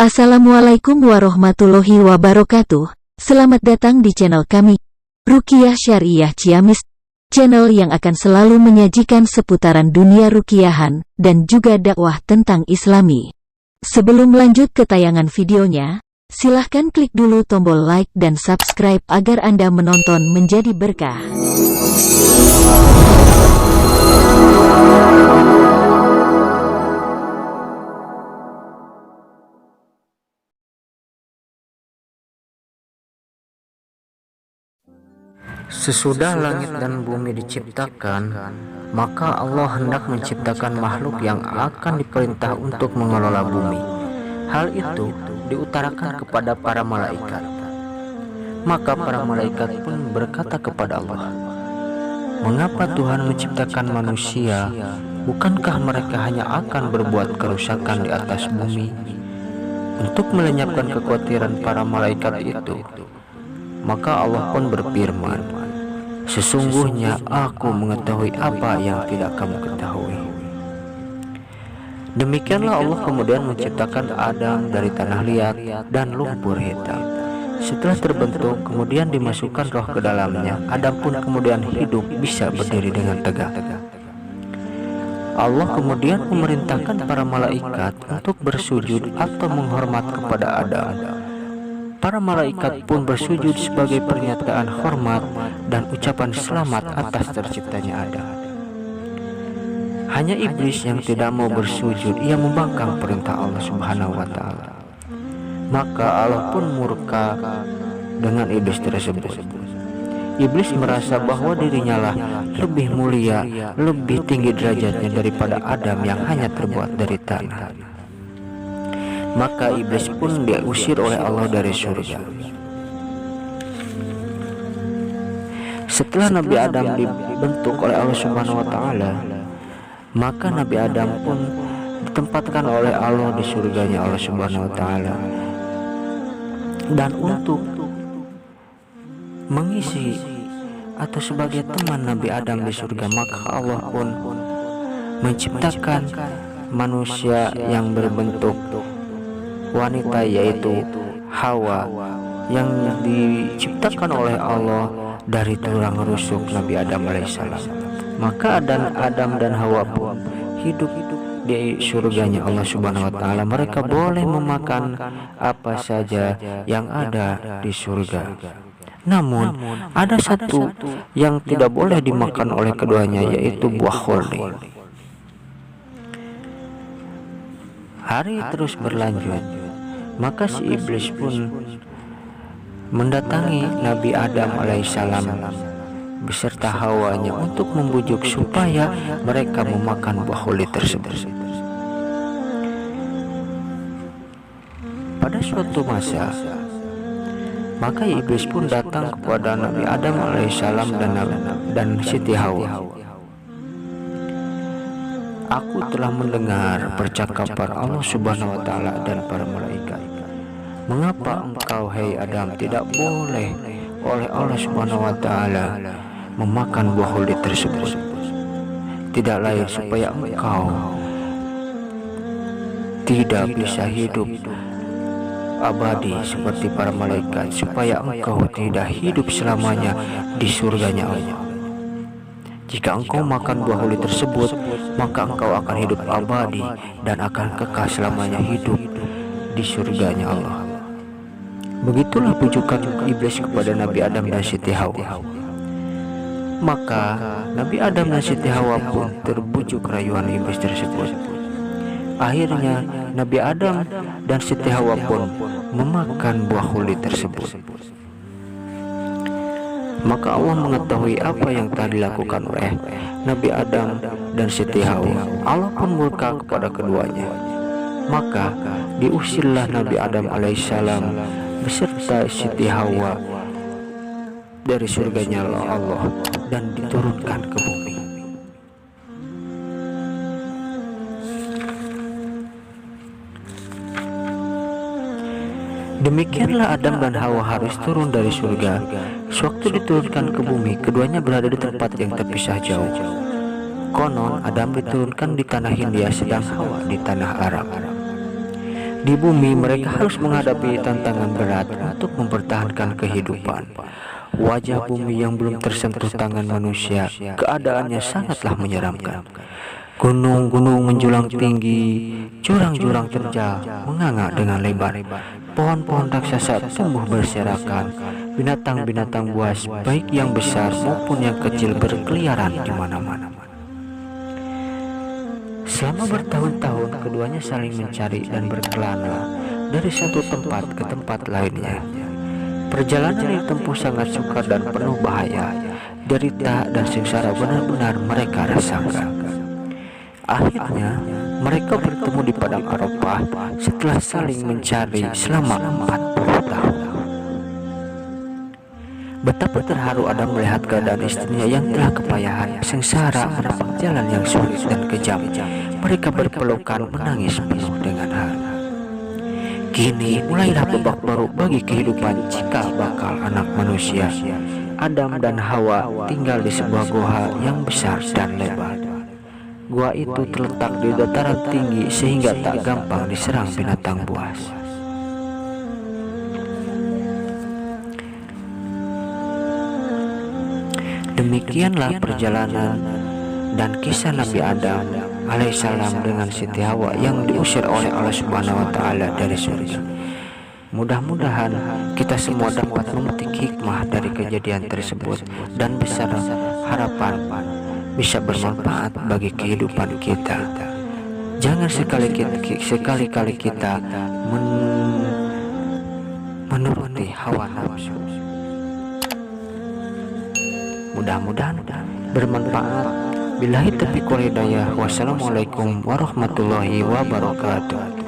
Assalamualaikum warahmatullahi wabarakatuh. Selamat datang di channel kami, Ruqyah Syariah Ciamis, channel yang akan selalu menyajikan seputaran dunia ruqiyahan dan juga dakwah tentang Islami. Sebelum lanjut ke tayangan videonya, silahkan klik dulu tombol like dan subscribe agar Anda menonton menjadi berkah. Sesudah langit dan bumi diciptakan, maka Allah hendak menciptakan makhluk yang akan diperintah untuk mengelola bumi. Hal itu diutarakan kepada para malaikat. Maka para malaikat pun berkata kepada Allah, "Mengapa Tuhan menciptakan manusia? Bukankah mereka hanya akan berbuat kerusakan di atas bumi?" Untuk melenyapkan kekhawatiran para malaikat itu, maka Allah pun berfirman, "Sesungguhnya aku mengetahui apa yang tidak kamu ketahui." Demikianlah Allah kemudian menciptakan Adam dari tanah liat dan lumpur hitam. Setelah terbentuk, kemudian dimasukkan roh ke dalamnya. Adam pun kemudian hidup bisa berdiri dengan tegak. Allah kemudian memerintahkan para malaikat untuk bersujud atau menghormat kepada Adam. Para malaikat pun bersujud sebagai pernyataan hormat dan ucapan selamat atas terciptanya Adam. Hanya iblis yang tidak mau bersujud, ia membangkang perintah Allah Subhanahu wa Ta'ala. Maka Allah pun murka dengan iblis tersebut. Iblis merasa bahwa dirinya lah lebih mulia, lebih tinggi derajatnya daripada Adam yang hanya terbuat dari tanah. Maka iblis pun diusir oleh Allah dari surga. Setelah Nabi Adam dibentuk oleh Allah Subhanahu wa Ta'ala, maka Nabi Adam pun ditempatkan oleh Allah di surganya Allah Subhanahu wa Ta'ala. Dan untuk mengisi atau sebagai teman Nabi Adam di surga, maka Allah pun menciptakan manusia yang berbentuk wanita, yaitu Hawa, yang diciptakan oleh Allah dari tulang rusuk Nabi Adam alaihissalam. Maka Adam dan Hawa pun hidup di surganya Allah Subhanahu wa Ta'ala. Mereka boleh memakan apa saja yang ada di surga. Namun ada satu yang tidak boleh dimakan oleh keduanya, yaitu buah khuldi. Hari terus berlanjut, maka si iblis pun mendatangi Nabi Adam alaihissalam beserta Hawanya untuk membujuk supaya mereka memakan buah khuldi tersebut. Pada suatu masa, maka iblis pun datang kepada Nabi Adam alaihissalam dan Siti Hawa. "Aku telah mendengar percakapan Allah Subhanahu wa Ta'ala dan para malaikat. Mengapa engkau, hai Adam, tidak boleh oleh Allah Subhanahu wa Ta'ala memakan buah khuldi tersebut? Tidak lain supaya engkau tidak bisa hidup abadi seperti para malaikat, supaya engkau tidak hidup selamanya di surganya Allah. Jika engkau makan buah khuldi tersebut, maka engkau akan hidup abadi dan akan kekal selamanya hidup di surganya Allah." Begitulah bujukan iblis kepada Nabi Adam dan Siti Hawa. Maka Nabi Adam dan Siti Hawa pun terbujuk rayuan iblis tersebut. Akhirnya Nabi Adam dan Siti Hawa pun memakan buah khuldi tersebut. Maka Allah mengetahui apa yang telah dilakukan oleh Nabi Adam dan Siti Hawa. Allah pun murka kepada keduanya. Maka diusirlah Nabi Adam alaihissalam beserta Siti Hawa dari surganya Allah dan diturunkan ke bumi. Demikianlah Adam dan Hawa harus turun dari surga. Sewaktu diturunkan ke bumi, keduanya berada di tempat yang terpisah jauh. Konon Adam diturunkan di tanah Hindia, sedang Hawa di tanah Arab. Di bumi mereka harus menghadapi tantangan berat untuk mempertahankan kehidupan. Wajah bumi yang belum tersentuh tangan manusia, keadaannya sangatlah menyeramkan. Gunung-gunung menjulang tinggi, jurang-jurang terjal menganga dengan lebar. Pohon-pohon raksasa tumbuh berserakan. Binatang-binatang buas, baik yang besar maupun yang kecil, berkeliaran di mana-mana. Selama bertahun-tahun keduanya saling mencari dan berkelana dari satu tempat ke tempat lainnya. Perjalanan yang ditempuh sangat sukar dan penuh bahaya. Derita dan sengsara benar-benar mereka rasakan. Akhirnya mereka bertemu di padang Arafah setelah saling mencari selama 40 tahun. Betapa terharu Adam melihat keadaan istrinya yang telah kepayahan, sengsara menapak jalan yang sulit dan kejam. Mereka berpelukan menangis penuh dengan haru. Kini mulailah babak baru bagi kehidupan cikal bakal anak manusia. Adam dan Hawa tinggal di sebuah gua yang besar dan lebar. Gua itu terletak di dataran tinggi sehingga tak gampang diserang binatang buas. Demikianlah perjalanan dan kisah Nabi Adam alaihissalam dengan Siti Hawa yang diusir oleh Allah Subhanahu wa taala dari surga. Mudah-mudahan kita semua dapat memetik hikmah dari kejadian tersebut dan besar harapan bisa bermanfaat bagi kehidupan kita. Jangan sekali-kali kita menuruti hawa nafsu. Mudah-mudahan bermanfaat. Billahi taufiq wal hidayah. Wassalamualaikum warahmatullahi wabarakatuh.